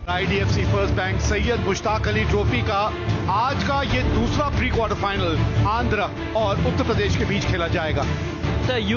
IDFC first bank Syed Mushtaq Ali trophy का आज का ये दूसरा प्री क्वार्टर फाइनल आंध्र और उत्तर प्रदेश के बीच खेला जाएगा।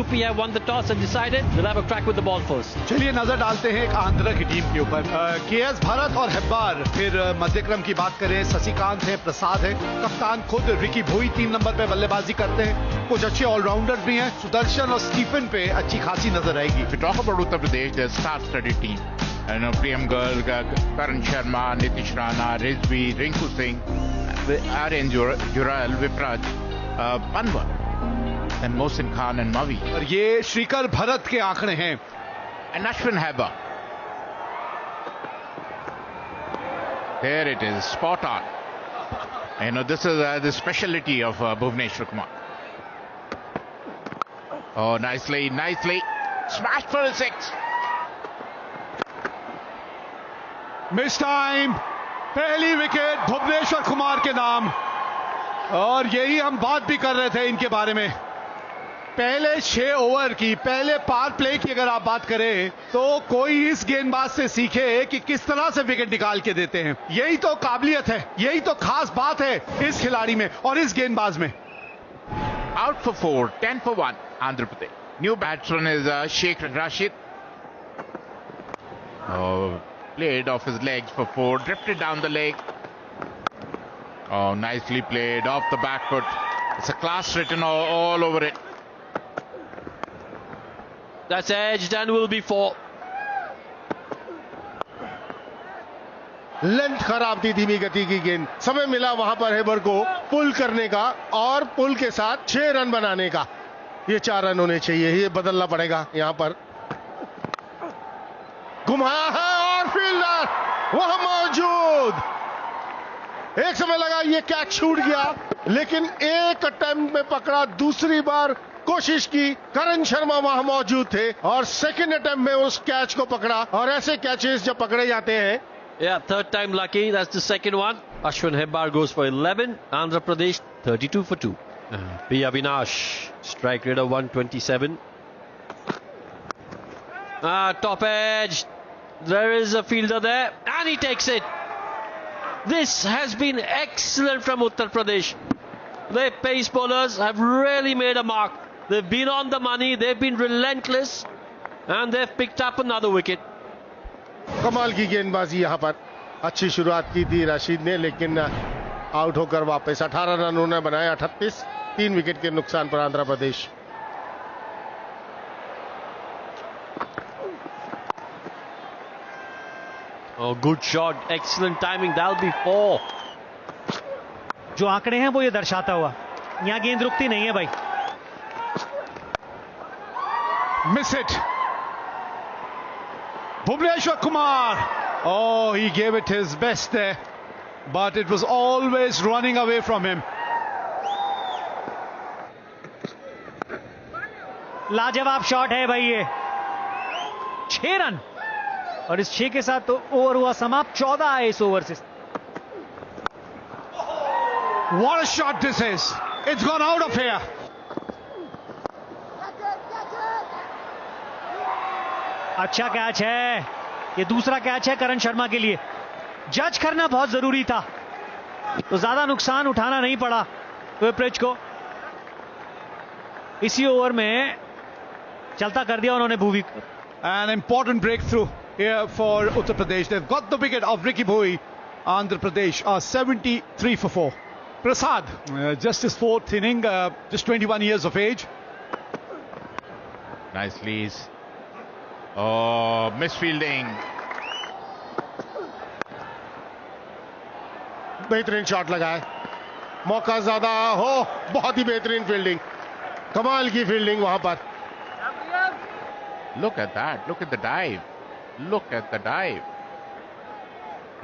UP have won the toss and decided they'll have a crack with the ball first. चलिए नजर डालते हैं एक आंध्र की टीम के ऊपर। KS भरत और हेब्बार, फिर मध्यक्रम की बात करें शशिकांत है, प्रसाद है, कप्तान खुद रिकी भोई 3 नंबर पे बल्लेबाजी करते हैं। कुछ अच्छे ऑलराउंडर्स भी हैं, सुदर्शन और स्टीफन पे अच्छी खासी नजर आएगी। We talk about Uttar Pradesh, their star-studded team. Priyam Garg, Karan Sharma, Nitish Rana, Rizvi, Rinku Singh, Aryan Jural, Vipraj, Panwar, and Mohsin Khan and Mavi. और ये श्रीकर भरत के आंकड़े हैं। And Ashwin Heba. There it is, spot on. This is the speciality of Bhuvneshwar Kumar. Oh, nicely, smashed for a 6. Miss time, पहली wicket Bhuvneshwar Kumar के नाम। और यही हम बात भी कर रहे थे इनके बारे में। पहले 6 ओवर की, पहले पावर प्ले की अगर आप बात करें तो कोई इस गेंदबाज से सीखे कि किस तरह से विकेट निकाल के देते हैं। यही तो काबिलियत है, यही तो खास बात है इस खिलाड़ी में और इस गेंदबाज में। Out for 4, 10 for 1, Andhra Pradesh. New batsman is Sheikh Rashid. Played off his legs for 4, drifted down the leg. Oh, nicely played off the back foot. It's a class written all over it. That's edged and will be 4. Length खराब थी, धीमी गति की गेंद। समय मिला वहां पर हेबर को पुल करने का और पुल के साथ 6 रन बनाने का। ये 4 रन होने चाहिए, ये बदलना पड़ेगा यहां पर। घुमाया है और फील्डर वहां मौजूद। एक समय लगा ये कैच छूट गया, लेकिन एक अटेम्प्ट में पकड़ा, दूसरी बार कोशिश की। करण शर्मा वहां मौजूद थे और सेकंड अटेम्प्ट में उस कैच को पकड़ा। और ऐसे कैचेस जब पकड़े जाते हैं, Yeah, third time lucky. That's the second one. Ashwin Hebbar goes for 11. Andhra Pradesh 32 for 2. P. Avinash, strike rate of 127. Top edge. There is a fielder there, and he takes it. This has been excellent from Uttar Pradesh. Their pace bowlers have really made a mark. They've been on the money. They've been relentless, and they've picked up another wicket. कमाल की गेंदबाजी यहां पर। अच्छी शुरुआत की थी राशिद ने, लेकिन आउट होकर वापस 18 रन उन्होंने बनाए। 38, 3 विकेट के नुकसान पर Andhra Pradesh. Oh, good shot, excellent timing. That'll be 4. जो आंकड़े हैं वो ये दर्शाता हुआ, यहां गेंद रुकती नहीं है भाई। Miss it, Bhuvneshwar Kumar. Oh, he gave it his best there, but it was always running away from him. लाजवाब शॉट है भाई ये। 6 रन और इस 6 के साथ तो ओवर हुआ समाप्त। 14 है इस ओवर से। What a shot this is. It's gone out of here. अच्छा कैच है, ये दूसरा कैच है करण शर्मा के लिए। जज करना बहुत जरूरी था, तो ज्यादा नुकसान उठाना नहीं पड़ा विप्रिज को। इसी ओवर में चलता कर दिया उन्होंने Bhuvi. An important breakthrough here for Uttar Pradesh. They've got the wicket of Ricky Bhoi. Andhra Pradesh are 73 for 4. Prasad, just his 4th inning, just 21 years of age. Nicely. Oh, misfielding. बेहतरीन shot लगा है, मौका ज्यादा हो। बहुत ही बेहतरीन fielding, कमाल की फील्डिंग वहां पर। Look at that. Look at the dive. Look at the dive.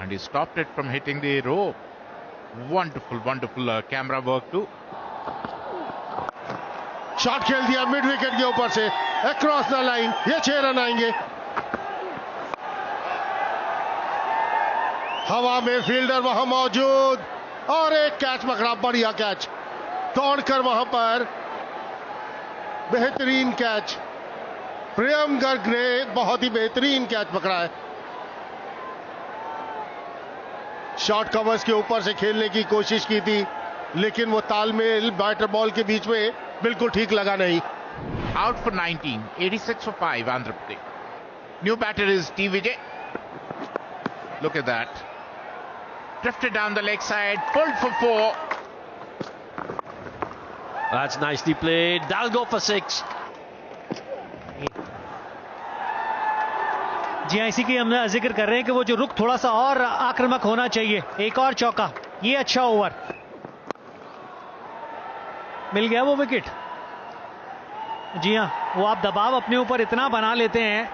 And he stopped it from hitting the rope. Wonderful camera work too. Shot खेल दिया मिड विकेट के ऊपर से, अक्रॉस द लाइन। ये 6 रन आएंगे। हवा में फील्डर वहां मौजूद और एक कैच पकड़ा, बढ़िया कैच दौड़कर वहां पर। बेहतरीन कैच, प्रियम गर्ग ने बहुत ही बेहतरीन कैच पकड़ा है। शॉर्ट कवर्स के ऊपर से खेलने की कोशिश की थी, लेकिन वो तालमेल बैटर बॉल के बीच में बिल्कुल ठीक लगा नहीं। Out for 19, 86 for 5, Andhra Pradesh. New batter is T. Vijay. Look at that. Drifted down the leg side, pulled for 4. That's nicely played. That'll go for 6. जी हाँ, इसी की हम जिक्र कर रहे हैं कि वो जो रुख थोड़ा सा और आक्रामक होना चाहिए। एक और चौका, ये अच्छा ओवर, मिल गया वो विकेट। जी हाँ, वो आप दबाव अपने ऊपर इतना बना लेते हैं,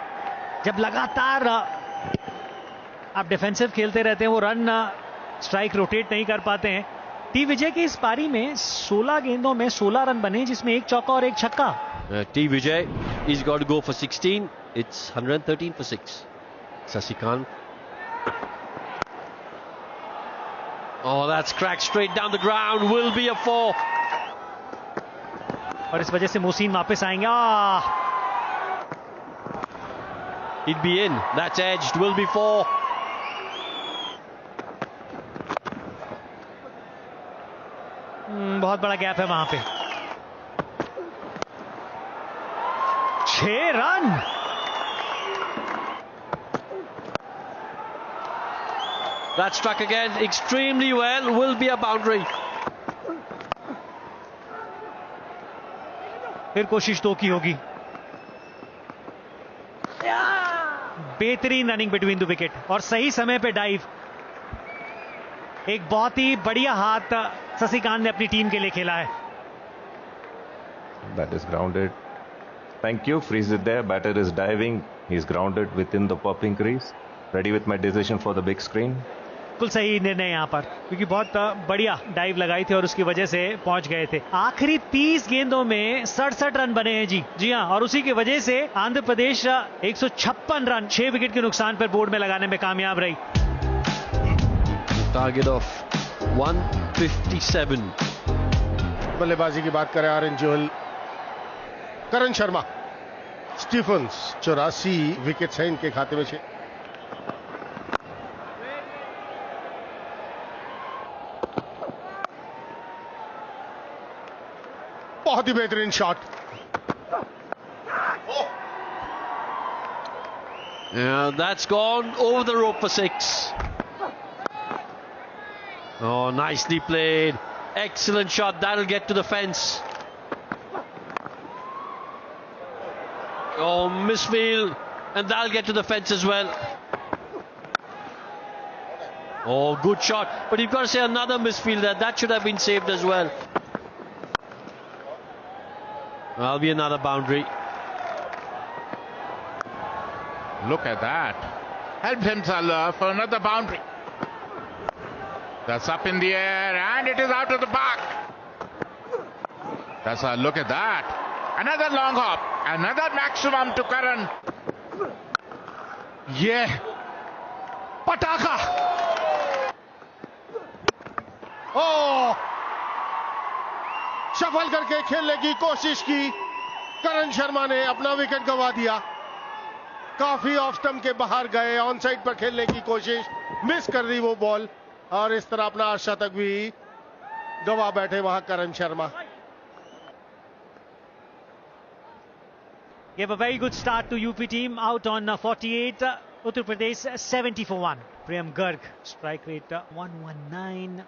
जब लगातार आप डिफेंसिव खेलते रहते हैं, वो रन स्ट्राइक रोटेट नहीं कर पाते हैं। टी विजय की इस पारी में 16 गेंदों में 16 रन बने, जिसमें एक चौका और एक छक्का। T. Vijay, he's got to go for 16. It's 113 for 6. Sasikant. Oh, that's cracked straight down the ground. Will be a 4. और इस वजह से मोहसिन वापस आएंगे। He'd be in. That's edged. Will be 4. बहुत बड़ा गैप है वहां पे। 6 run. That struck again extremely well. Will be a boundary. फिर कोशिश 2 की होगी। बेहतरीन रनिंग बिटवीन द विकेट और सही समय पे डाइव। एक बहुत ही बढ़िया हाथ शशिकांत ने अपनी टीम के लिए खेला है। That is grounded. Thank you. Freeze it there. Batter is diving. He's grounded within the popping crease. Ready with my decision for the big screen. बिल्कुल सही निर्णय यहां पर, क्योंकि बहुत बढ़िया डाइव लगाई थी और उसकी वजह से पहुंच गए थे। आखिरी 30 गेंदों में 67 रन बने हैं जी हां, और उसी की वजह से आंध्र प्रदेश 156 रन 6 विकेट के नुकसान पर बोर्ड में लगाने में कामयाब रही। Target of 157. बल्लेबाजी की बात करें आर्यन जोहल, करण शर्मा, स्टीफन्स 84 विकेट हैं इनके खाते में। बहुत ही बेहतरीन shot. That's gone over the rope for 6. Oh, nicely played. Excellent shot. That'll get to the fence. Oh, misfield. And that'll get to the fence as well. Oh, good shot. But you've got to say another misfield there. That should have been saved as well. That'll be another boundary. Look at that. Helped himself for another boundary. That's up in the air and it is out of the park. That's a look at that. Another long hop. Another maximum to Karan. ये पटाखा। ओ सफल करके खेलने की कोशिश की, करण शर्मा ने अपना विकेट गंवा दिया। काफी ऑफ स्टंप के बाहर गए, ऑन साइड पर खेलने की कोशिश, मिस कर दी वो बॉल, और इस तरह अपना शतक भी गंवा बैठे वहां करण Sharma. Gave a very good start to UP team, out on 48, Uttar Pradesh 70 for 1. Priyam Garg, strike rate 119.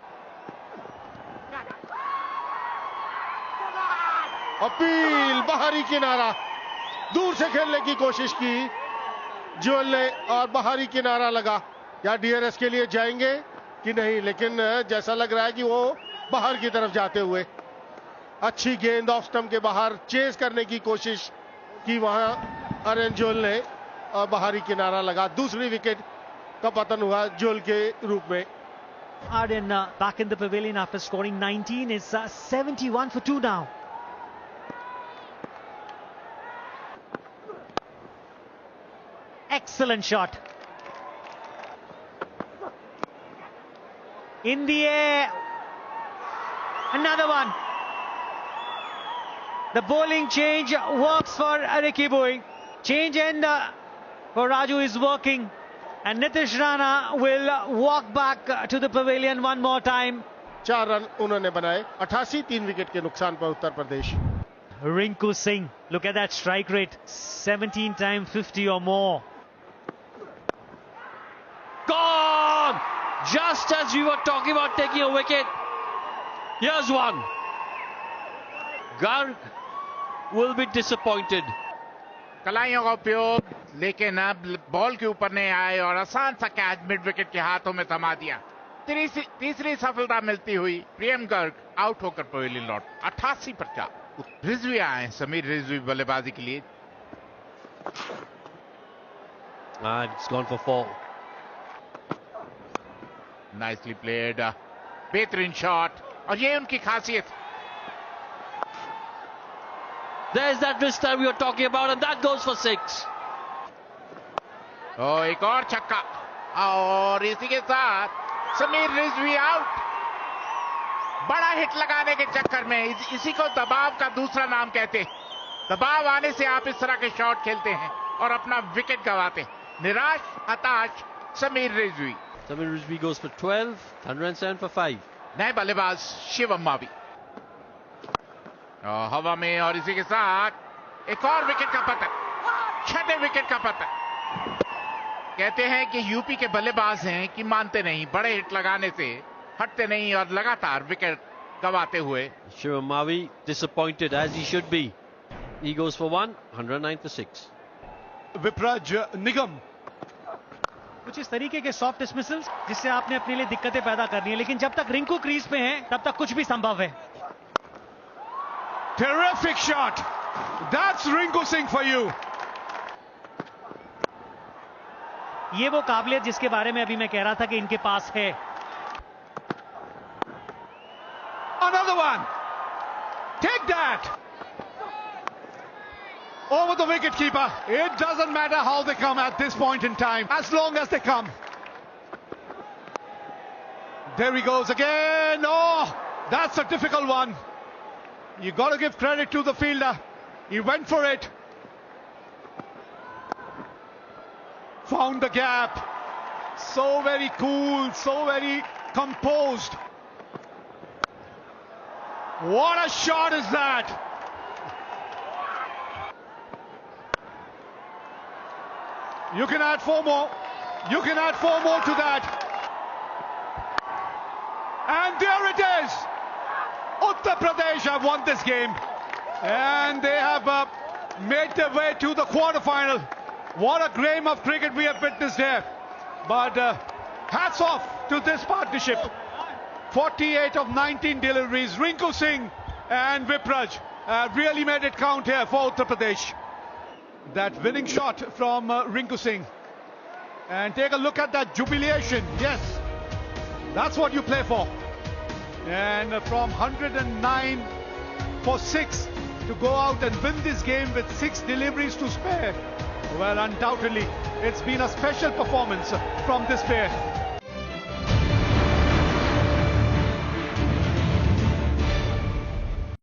Appeal, बाहरी किनारा, दूर से खेलने की कोशिश की जोहल ने और बाहरी किनारा लगा। या डीआरएस के लिए जाएंगे कि नहीं, लेकिन जैसा लग रहा है कि वो बाहर की तरफ जाते हुए। अच्छी गेंद ऑफ स्टंप के बाहर चेस करने की कोशिश की वहां आर्यन जोहल ने, और बाहरी किनारा लगा। दूसरी विकेट का पतन हुआ जोहल के रूप में। Aryan back in the pavilion after scoring 19 is 71 for 2 now. Excellent shot. In the air. Another one. The bowling change works for Ricky Bowie. Change end for Raju is working. And Nitish Rana will walk back to the pavilion one more time. 4 run उन्होंने बनाए, 88 3 wicket के नुकसान पर Uttar Pradesh. Rinku Singh, look at that strike rate, 17 times 50 or more. Gone! Just as we were talking about taking a wicket, here's one. Garg will be disappointed. कलाइयों का उपयोग, लेकिन अब ball के ऊपर नहीं आए और आसान सा कैच मिड विकेट के हाथों में थमा दिया। तीसरी सफलता मिलती हुई प्रियम गर्ग आउट होकर पवेलियन लौट। 88 पर 4। रिजवी आए, समीर रिजवी बल्लेबाजी के लिए। And it's gone for 4. Nicely played, बेहतरीन शॉट, और ये उनकी खासियत। There's that wrist time we were talking about, and that goes for 6. एक और छक्का, और इसी के साथ समीर रिजवी आउट। बड़ा हिट लगाने के चक्कर में इसी को दबाव का दूसरा नाम कहते हैं। दबाव आने से आप इस तरह के शॉट खेलते हैं और अपना विकेट गंवाते। निराश, हताश Sameer Rizvi. Samir Rizvi goes for 12, 107 for 5. नए बल्लेबाज शिवम मावी हवा में, और इसी के साथ एक और विकेट का पतन, 6ठे विकेट का पतन। कहते हैं कि यूपी के बल्लेबाज हैं कि मानते नहीं, बड़े हिट लगाने से हटते नहीं और लगातार विकेट गंवाते हुए। Shivam Mavi disappointed, as he should be. He goes for 1, 109 for 6. Vipraj निगम, कुछ इस तरीके के सॉफ्ट डिसमिसल्स जिससे आपने अपने लिए दिक्कतें पैदा करनी है, लेकिन जब तक रिंकू क्रीज पे हैं तब तक कुछ भी संभव है। terrific shot, that's Rinku Singh for you. ये वो काबिलियत जिसके बारे में अभी मैं कह रहा था कि इनके पास है। Another one, take that, over the wicket keeper. It doesn't matter how they come at this point in time, as long as they come. There he goes again. Oh, that's a difficult one. You got to give credit to the fielder. He went for it, found the gap. So very cool, so very composed. What a shot is that? You can add 4 more. You can add 4 more to that. And there it is. Uttar Pradesh have won this game. And they have made their way to the quarterfinal. What a game of cricket we have witnessed here. But hats off to this partnership. 48 of 19 deliveries. Rinku Singh and Vipraj really made it count here for Uttar Pradesh. That winning shot from Rinku Singh. And take a look at that jubilation. Yes, that's what you play for. And from 109 for 6 to go out and win this game with 6 deliveries to spare. Well, undoubtedly, it's been a special performance from this pair.